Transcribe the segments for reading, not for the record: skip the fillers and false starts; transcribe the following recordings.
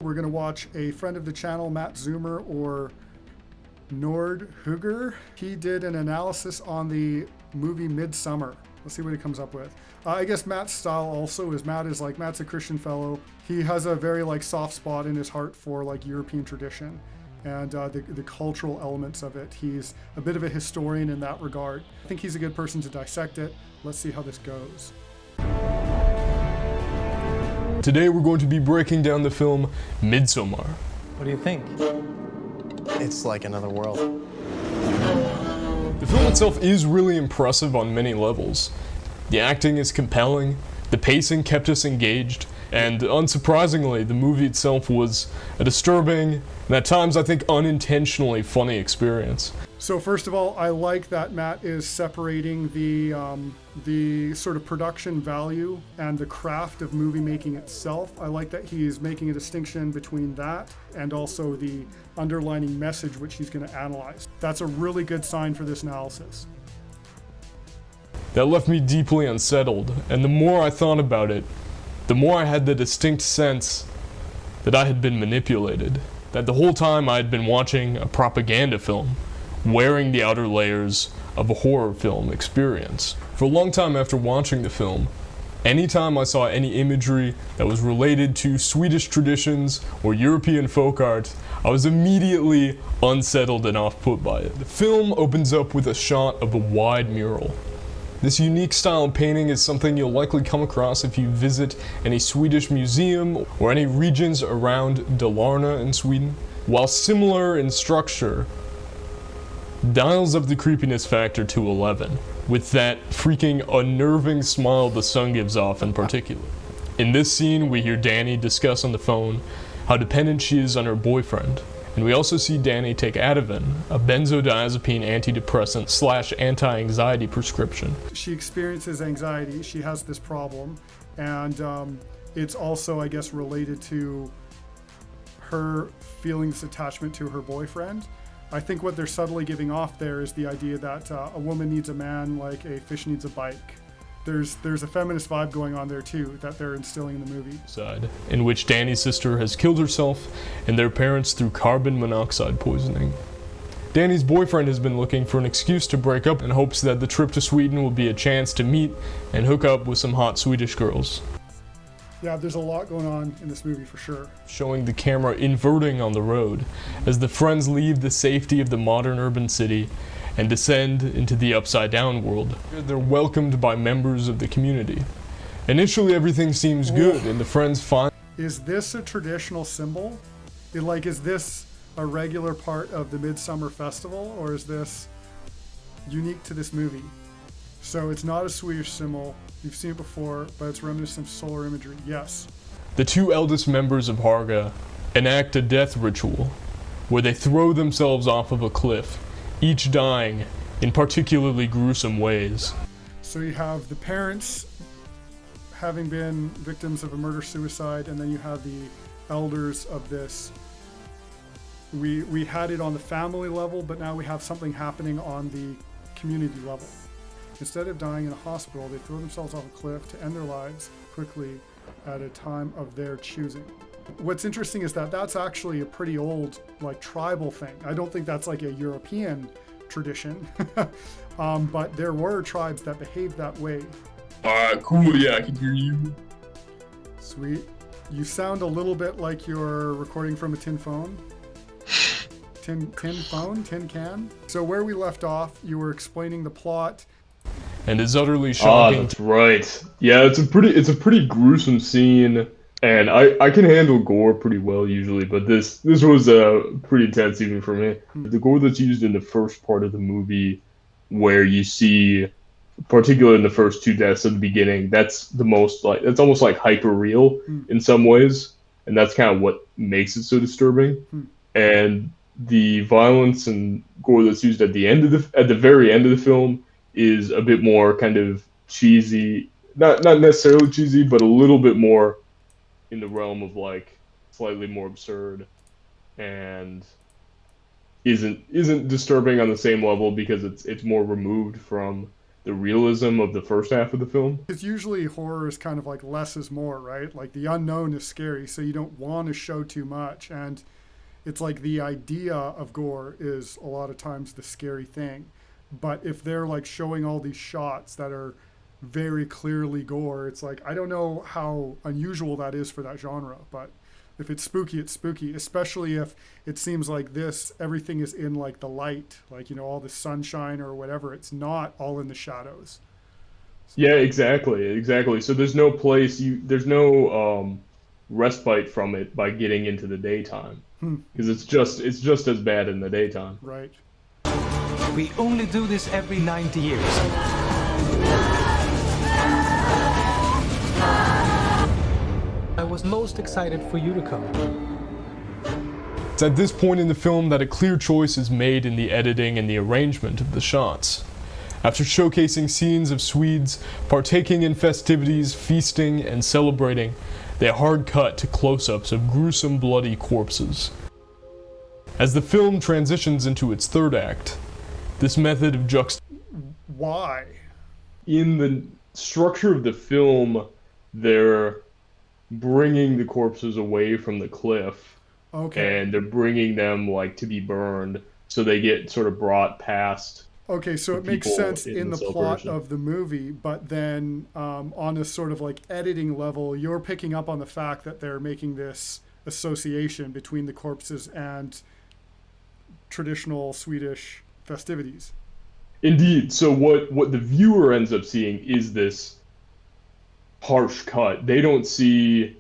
We're going to watch a friend of the channel, Matt Zoomer, or NORDHUGR. He did an analysis on the movie Midsommar. Let's see what he comes up with. I guess Matt's style also is Matt's a Christian fellow. He has a very soft spot in his heart for European tradition and the cultural elements of it. He's a bit of a historian in that regard. I think he's a good person to dissect it. Let's see how this goes. Today we're going to be breaking down the film Midsommar. What do you think? It's like another world. The film itself is really impressive on many levels. The acting is compelling, the pacing kept us engaged, and unsurprisingly, the movie itself was a disturbing, and at times I think unintentionally funny experience. So first of all, I like that Matt is separating the sort of production value and the craft of movie making itself. I like that he's making a distinction between that and also the underlining message which he's going to analyze. That's a really good sign for this analysis. That left me deeply unsettled, and the more I thought about it, the more I had the distinct sense that I had been manipulated, that the whole time I had been watching a propaganda film, wearing the outer layers of a horror film experience. For a long time after watching the film, anytime I saw any imagery that was related to Swedish traditions or European folk art, I was immediately unsettled and off-put by it. The film opens up with a shot of a wide mural. This unique style of painting is something you'll likely come across if you visit any Swedish museum or any regions around Dalarna in Sweden. While similar in structure, dials up the creepiness factor to 11, with that freaking unnerving smile the sun gives off in particular. In this scene, we hear Danny discuss on the phone how dependent she is on her boyfriend, and we also see Danny take Ativan, a benzodiazepine antidepressant / anti-anxiety prescription. She experiences anxiety, she has this problem, and it's also, I guess, related to her feeling this attachment to her boyfriend. I think what they're subtly giving off there is the idea that a woman needs a man like a fish needs a bike. There's a feminist vibe going on there too that they're instilling in the movie. Side, in which Danny's sister has killed herself and their parents through carbon monoxide poisoning. Danny's boyfriend has been looking for an excuse to break up in hopes that the trip to Sweden will be a chance to meet and hook up with some hot Swedish girls. Yeah, there's a lot going on in this movie for sure. Showing the camera inverting on the road as the friends leave the safety of the modern urban city and descend into the upside-down world. They're welcomed by members of the community. Initially, everything seems good, and the friends find... Is this a traditional symbol? Is this a regular part of the Midsummer Festival, or is this unique to this movie? So it's not a Swedish symbol. You've seen it before, but it's reminiscent of solar imagery. Yes. The two eldest members of Harga enact a death ritual where they throw themselves off of a cliff, each dying in particularly gruesome ways. So you have the parents having been victims of a murder-suicide, and then you have the elders of this. We had it on the family level, but now we have something happening on the community level. Instead of dying in a hospital, they throw themselves off a cliff to end their lives quickly at a time of their choosing. What's interesting is that that's actually a pretty old, tribal thing. I don't think that's a European tradition, but there were tribes that behaved that way. Cool, yeah, I can hear you. Sweet. You sound a little bit like you're recording from a tin phone. Tin can. So where we left off, you were explaining the plot. And is utterly shocking. That's right. Yeah, it's a pretty gruesome scene, and I can handle gore pretty well usually, but this was pretty intense even for me. The gore that's used in the first part of the movie, where you see, particularly in the first two deaths at the beginning, that's the most that's almost like hyper real in some ways, and that's kind of what makes it so disturbing. And the violence and gore that's used at the very end of the film is a bit more kind of cheesy, not necessarily cheesy, but a little bit more in the realm of slightly more absurd, and isn't disturbing on the same level because it's more removed from the realism of the first half of the film. Because usually horror is kind of like less is more, right? Like the unknown is scary, so you don't want to show too much. And it's like the idea of gore is a lot of times the scary thing. But if they're like showing all these shots that are very clearly gore, it's like, I don't know how unusual that is for that genre, but if it's spooky, it's spooky, especially if it seems like this, everything is in like the light, like, you know, all the sunshine or whatever. It's not all in the shadows. Yeah, exactly. So there's no place there's no respite from it by getting into the daytime because it's just as bad in the daytime. Right. We only do this every 90 years. I was most excited for you to come. It's at this point in the film that a clear choice is made in the editing and the arrangement of the shots. After showcasing scenes of Swedes partaking in festivities, feasting, and celebrating, they hard cut to close-ups of gruesome, bloody corpses. As the film transitions into its third act, this method of Why? In the structure of the film, they're bringing the corpses away from the cliff. Okay. And they're bringing them like to be burned, so they get sort of brought past. Okay, so it makes people sense in the plot celebration. of the movie, but then on a sort of like editing level, you're picking up on the fact that they're making this association between the corpses and traditional Swedish festivities. Indeed. So what the viewer ends up seeing is this harsh cut. They don't see.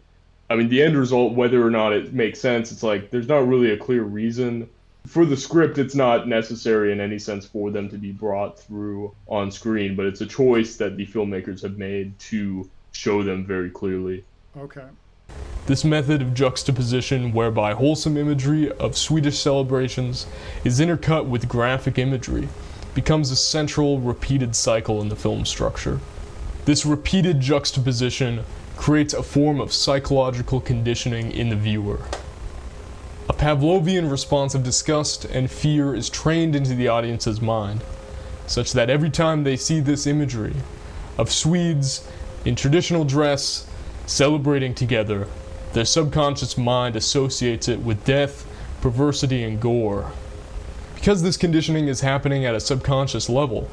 I mean, the end result, whether or not it makes sense, it's like there's not really a clear reason. For the script, it's not necessary in any sense for them to be brought through on screen, but it's a choice that the filmmakers have made to show them very clearly. Okay. This method of juxtaposition, whereby wholesome imagery of Swedish celebrations is intercut with graphic imagery, becomes a central, repeated cycle in the film structure. This repeated juxtaposition creates a form of psychological conditioning in the viewer. A Pavlovian response of disgust and fear is trained into the audience's mind, such that every time they see this imagery of Swedes in traditional dress celebrating together, their subconscious mind associates it with death, perversity, and gore. Because this conditioning is happening at a subconscious level,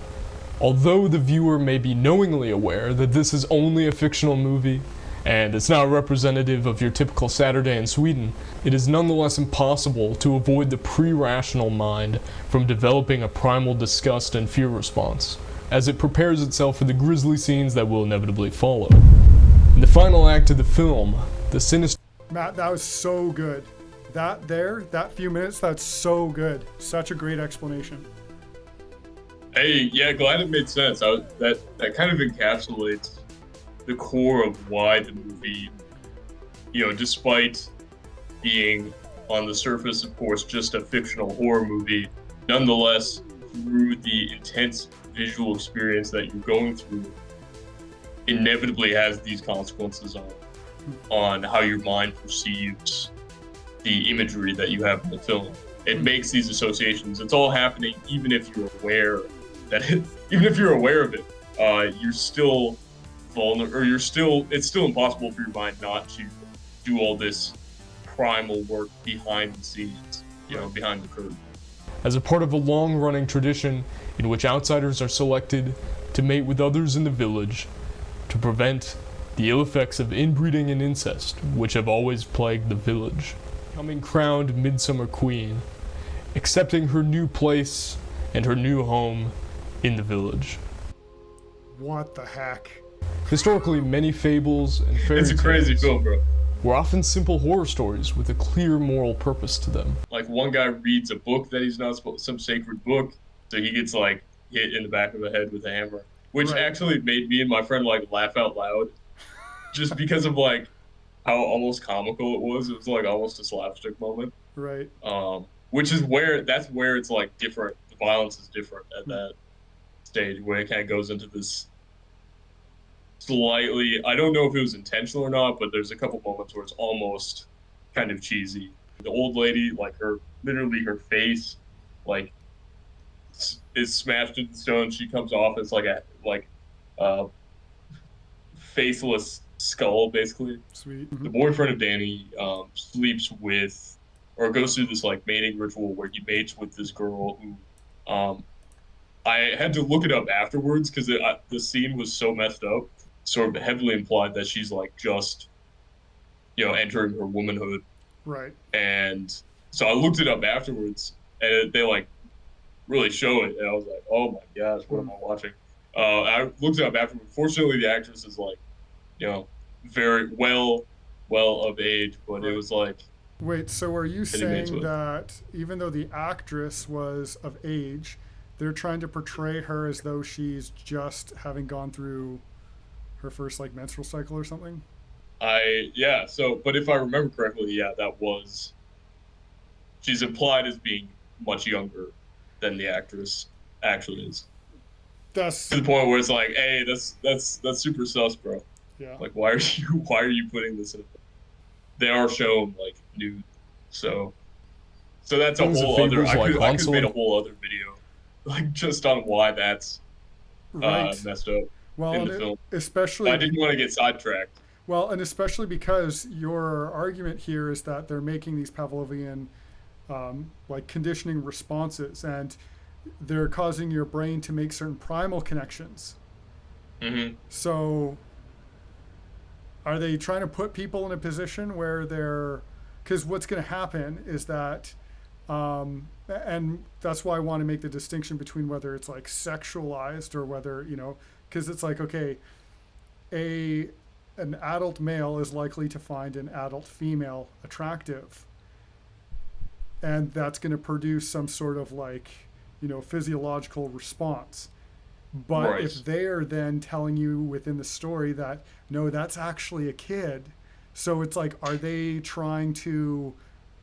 although the viewer may be knowingly aware that this is only a fictional movie and it's not representative of your typical Saturday in Sweden, it is nonetheless impossible to avoid the pre-rational mind from developing a primal disgust and fear response, as it prepares itself for the grisly scenes that will inevitably follow. In the final act of the film, the sinister... Matt, that was so good. That few minutes, that's so good. Such a great explanation. Hey, yeah, glad it made sense. That kind of encapsulates the core of why the movie, despite being on the surface, of course, just a fictional horror movie, nonetheless, through the intense visual experience that you're going through, inevitably has these consequences on how your mind perceives the imagery that you have in the film. It makes these associations. It's all happening, even if you're aware of it. You're still vulnerable, or it's still impossible for your mind not to do all this primal work behind the scenes, behind the curtain. As a part of a long-running tradition in which outsiders are selected to mate with others in the village to prevent the ill effects of inbreeding and incest, which have always plagued the village. Becoming crowned Midsommar Queen, accepting her new place and her new home in the village. What the heck? Historically, many fables and fairy It's a crazy tales film, bro. were often simple horror stories with a clear moral purpose to them. Like, one guy reads a book that he's not supposed, some sacred book, so he gets like hit in the back of the head with a hammer, which Right. actually made me and my friend like laugh out loud, just because of like how almost comical it was. It was like almost a slapstick moment. Right. Which is where it's like different. The violence is different at that stage, where it kind of goes into this slightly, I don't know if it was intentional or not, but there's a couple moments where it's almost kind of cheesy. The old lady, like literally her face, like is smashed into stone. She comes off as like like uh, faceless skull, basically. Sweet. The boyfriend of Danny sleeps with, or goes through this like mating ritual where he mates with this girl who, I had to look it up afterwards because the scene was so messed up, sort of heavily implied that she's like just, entering her womanhood. Right. And so I looked it up afterwards, and they like really show it, and I was like, oh my gosh, what am I watching? I looked it up afterwards. Fortunately, the actress is like, very well of age, but Right. it was like. Wait, so are you saying it. that even though the actress was of age, they're trying to portray her as though she's just having gone through her first like menstrual cycle or something? But if I remember correctly, she's implied as being much younger than the actress actually is. That's To the point where it's like, hey, that's super sus, bro. yeah. Like, why are you putting this in? They are shown like nude, so that's a Things of whole other. favors I like could Hansel made a and- whole other video, like just on why that's Right. messed up Well, in and the film. especially I didn't want to get sidetracked. well, and especially because your argument here is that they're making these Pavlovian like conditioning responses, and they're causing your brain to make certain primal connections. Mm-hmm. So are they trying to put people in a position where they're, because what's going to happen is that, and that's why I want to make the distinction between whether it's like sexualized or whether, because it's like, okay, an adult male is likely to find an adult female attractive. And that's going to produce some sort of like, physiological response. But Right. if they're then telling you within the story that, no, that's actually a kid. So it's like, are they trying to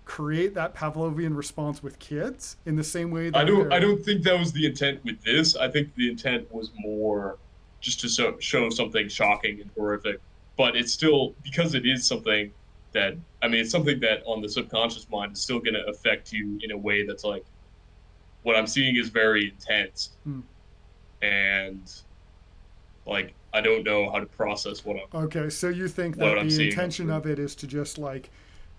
create that Pavlovian response with kids in the same way that I don't think that was the intent with this. I think the intent was more just to show something shocking and horrific. But it's still, because it is something that, it's something that on the subconscious mind is still going to affect you in a way that's like, what I'm seeing is very intense. And like, I don't know how to process what I'm. Okay, so you think what that I'm the seeing intention on of it is to just like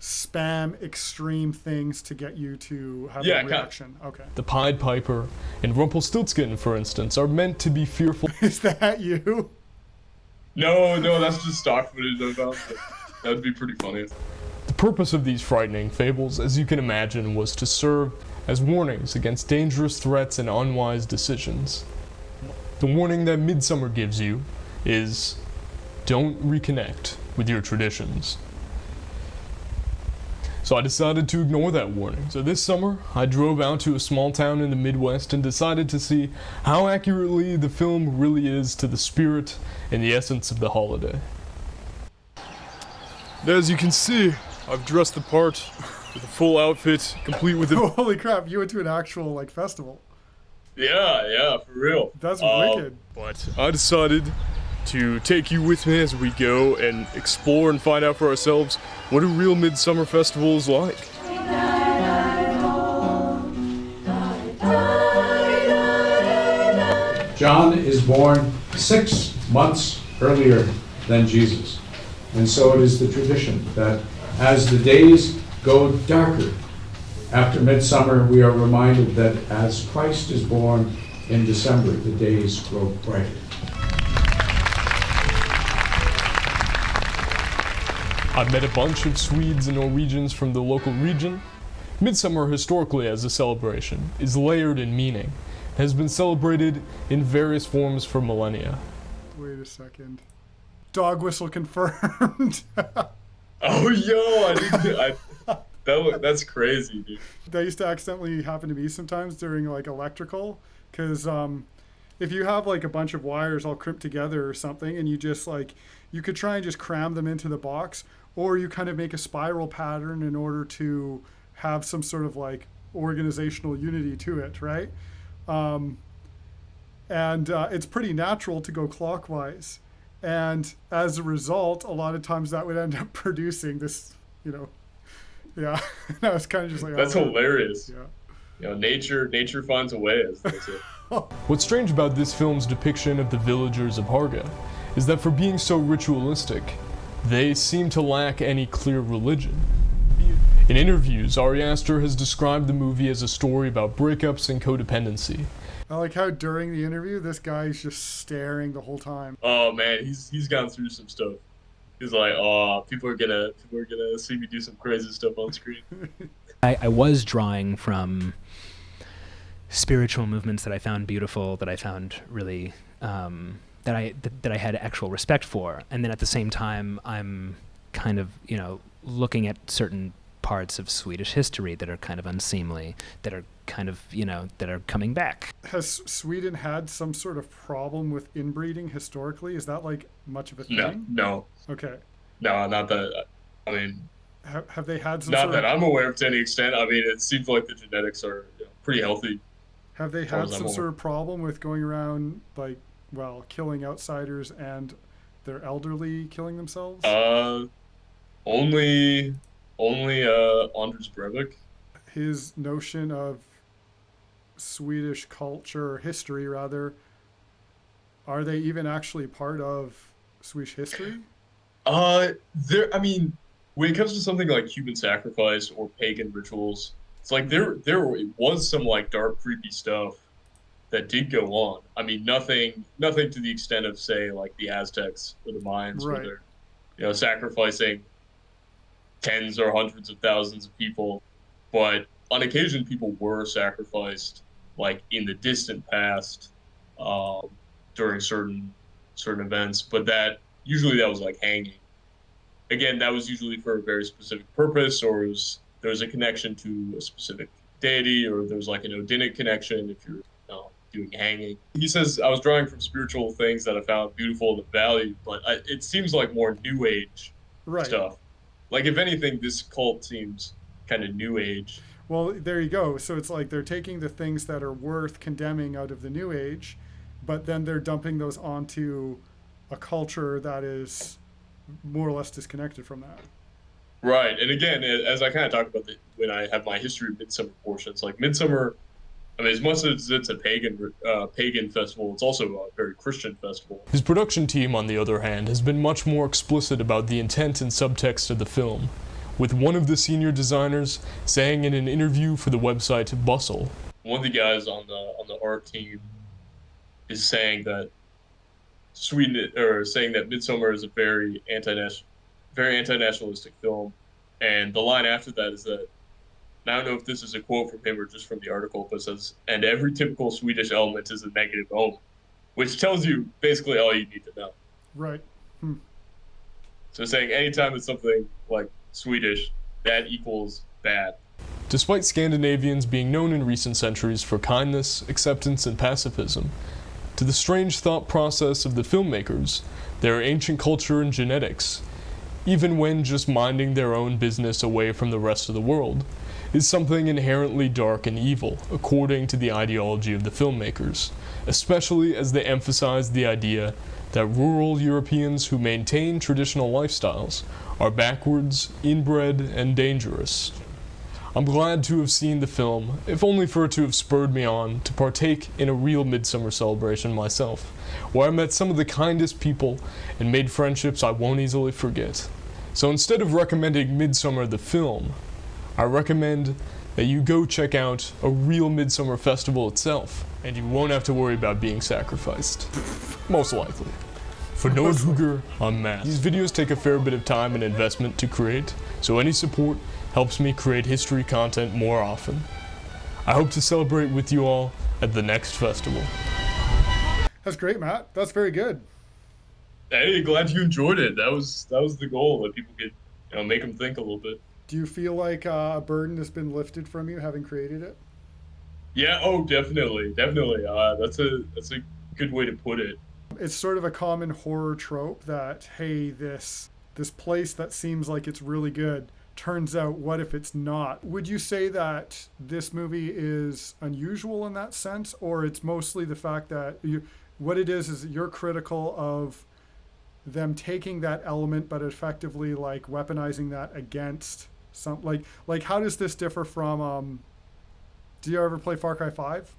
spam extreme things to get you to have Yeah, a kinda. reaction? Okay. The Pied Piper and Rumpelstiltskin, for instance, are meant to be fearful. Is that you? No, that's just stock footage I found. That would be pretty funny. The purpose of these frightening fables, as you can imagine, was to serve as warnings against dangerous threats and unwise decisions. The warning that Midsommar gives you is, don't reconnect with your traditions. So I decided to ignore that warning. So this summer, I drove out to a small town in the Midwest and decided to see how accurately the film really is to the spirit and the essence of the holiday. As you can see, I've dressed the part with a full outfit, complete with a Holy crap, you went to an actual like festival. Yeah, for real. That's wicked. But I decided to take you with me as we go and explore and find out for ourselves what a real midsummer festival is like. John is born 6 months earlier than Jesus. And so it is the tradition that as the days go darker, after midsummer, we are reminded that as Christ is born in December, the days grow brighter. I've met a bunch of Swedes and Norwegians from the local region. Midsummer, historically as a celebration, is layered in meaning, and has been celebrated in various forms for millennia. Wait a second. Dog whistle confirmed. Oh, yo, that's crazy, dude. That used to accidentally happen to me sometimes during like electrical, because if you have like a bunch of wires all crimped together or something, and you just like, you could try and just cram them into the box, or you kind of make a spiral pattern in order to have some sort of like organizational unity to it, right? And it's pretty natural to go clockwise. And as a result, a lot of times that would end up producing this, yeah. I was kind of just like, That's oh, hilarious. yeah. nature finds a way, as they say. What's strange about this film's depiction of the villagers of Harga is that for being so ritualistic, they seem to lack any clear religion. In interviews, Ari Aster has described the movie as a story about breakups and codependency. I like how during the interview, this guy's just staring the whole time. Oh man, he's gone through some stuff. He's like, oh, people are gonna see me do some crazy stuff on screen. I was drawing from spiritual movements that I found beautiful, that I found really that I had actual respect for, and then at the same time, I'm kind of looking at certain parts of Swedish history that are kind of unseemly, that are kind of that are coming back. Has Sweden had some sort of problem with inbreeding historically? Is that like much of a thing? No. Okay. No, not that. I mean, have they had some? Not that I'm aware of to any extent. I mean, it seems like the genetics are pretty healthy. Have they had some sort of problem with going around killing outsiders and their elderly killing themselves? Only Anders Breivik. His notion of Swedish culture, history rather, are they even actually part of Swedish history? I mean, when it comes to something like human sacrifice or pagan rituals, it's like there was some like dark, creepy stuff that did go on. I mean, nothing to the extent of, say, like the Aztecs or the Mayans, right, where they're sacrificing tens or hundreds of thousands of people. But on occasion, people were sacrificed, like in the distant past, during certain events. But usually that was like hanging. Again, that was usually for a very specific purpose, or there was a connection to a specific deity, or there was like an Odinic connection if you're doing hanging. He says, I was drawing from spiritual things that I found beautiful and valued, but it seems like more New Age stuff. Like, if anything, this cult seems kind of New Age. Well, there you go. So it's like they're taking the things that are worth condemning out of the New Age, but then they're dumping those onto a culture that is more or less disconnected from that. Right. And again, as I kind of talked about when I have my history of Midsommar portions, like Midsommar, I mean, as much as it's a pagan festival, it's also a very Christian festival. His production team, on the other hand, has been much more explicit about the intent and subtext of the film, with one of the senior designers saying in an interview for the website Bustle. One of the guys on the art team is saying that Midsommar is a very anti-nationalistic film, and the line after that is that, and I don't know if this is a quote from him or just from the article, but it says, and every typical Swedish element is a negative omen, which tells you basically all you need to know. Right. So saying anytime it's something like Swedish, that equals bad. Despite Scandinavians being known in recent centuries for kindness, acceptance, and pacifism, to the strange thought process of the filmmakers, their ancient culture and genetics, even when just minding their own business away from the rest of the world, is something inherently dark and evil, according to the ideology of the filmmakers, especially as they emphasize the idea that rural Europeans who maintain traditional lifestyles are backwards, inbred, and dangerous. I'm glad to have seen the film, if only for it to have spurred me on to partake in a real Midsommar celebration myself, where I met some of the kindest people and made friendships I won't easily forget. So instead of recommending Midsommar the film, I recommend that you go check out a real Midsommar festival itself, and you won't have to worry about being sacrificed. Most likely. For NORDHUGR, I'm Matt. These videos take a fair bit of time and investment to create, so any support helps me create history content more often. I hope to celebrate with you all at the next festival. That's great, Matt. That's very good. Hey, glad you enjoyed it. That was the goal, that people could make them think a little bit. Do you feel like a burden has been lifted from you having created it? Yeah. Oh, definitely. That's a good way to put it. It's sort of a common horror trope that, hey, this place that seems like it's really good turns out, what if it's not? Would you say that this movie is unusual in that sense, or it's mostly the fact that what it is you're critical of them taking that element but effectively like weaponizing that against some, like how does this differ from Do you ever play Far Cry 5?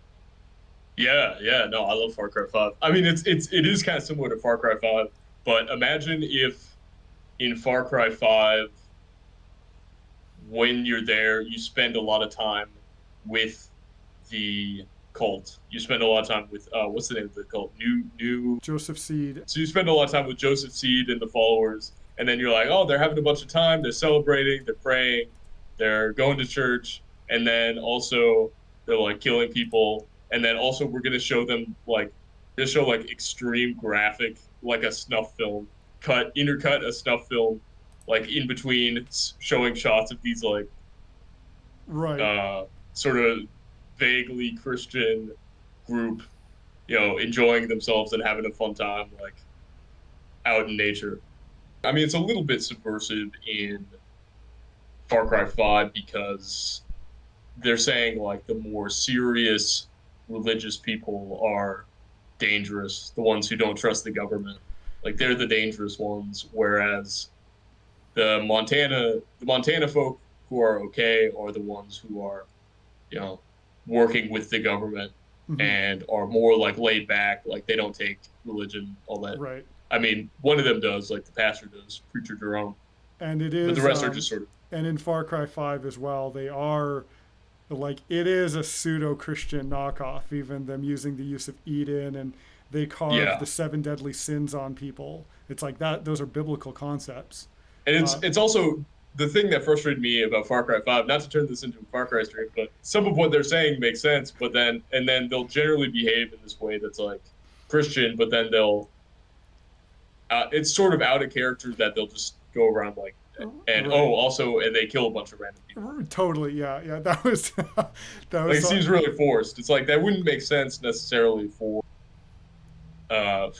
Yeah, no, I love Far Cry 5. I mean, it is kind of similar to Far Cry 5, but imagine if in Far Cry 5, when you're there, you spend a lot of time with the cult. You spend a lot of time with what's the name of the cult? New. Joseph Seed. So you spend a lot of time with Joseph Seed and the followers, and then you're like, oh, they're having a bunch of time. They're celebrating. They're praying. They're going to church, and then also they're like killing people, and then also we're gonna show them like just show like extreme graphic, like a snuff film, intercut a snuff film, like in between showing shots of these like Right. sort of vaguely Christian group, enjoying themselves and having a fun time, like out in nature. I mean, it's a little bit subversive in Far Cry 5 because they're saying like the more serious religious people are dangerous, the ones who don't trust the government. Like they're the dangerous ones, whereas the Montana folk who are okay are the ones who are, you know, working with the government and are more like laid back, like they don't take religion all that. Right. I mean, one of them does, like the pastor does, Preacher Jerome, And it but is, the rest are just sort of. and in Far Cry 5 as well, they are like, it is a pseudo-Christian knockoff, even them using the use of Eden, and they carve the 7 deadly sins on people. It's like that, those are biblical concepts. And it's also the thing that frustrated me about Far Cry 5, not to turn this into a Far Cry stream, but some of what they're saying makes sense, but then they'll generally behave in this way that's like Christian, but then they'll it's sort of out of character that they'll just go around like and also and they kill a bunch of random people. Totally, yeah. That was that was Like it seems really forced. It's like that wouldn't make sense necessarily for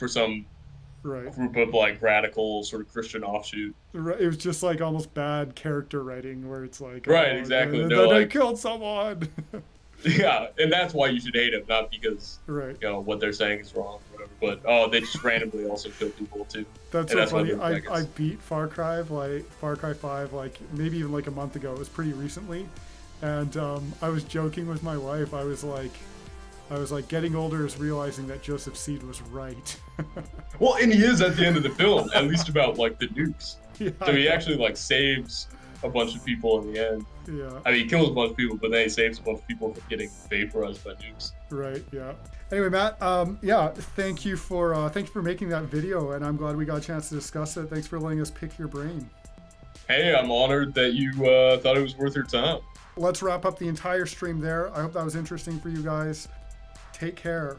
some group of like radical sort of Christian offshoot. It was just like almost bad character writing where it's like, exactly. They like, killed someone. Yeah, and that's why you should hate them, not because what they're saying is wrong or whatever. But they just randomly also kill people too. That's so funny. I beat Far Cry 5 like maybe even like a month ago. It was pretty recently, and I was joking with my wife. I was like, getting older is realizing that Joseph Seed was right. Well, and he is at the end of the film, at least about like the nukes. Yeah, so he actually like saves a bunch of people in the end. Yeah. I mean, he kills a bunch of people, but then he saves a bunch of people from getting vaporized by nukes. Right. Yeah. Anyway, Matt. Thank you for making that video, and I'm glad we got a chance to discuss it. Thanks for letting us pick your brain. Hey, I'm honored that you thought it was worth your time. Let's wrap up the entire stream there. I hope that was interesting for you guys. Take care.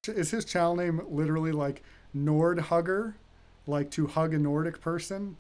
Is his channel name literally like NORDHUGR? Like to hug a Nordic person?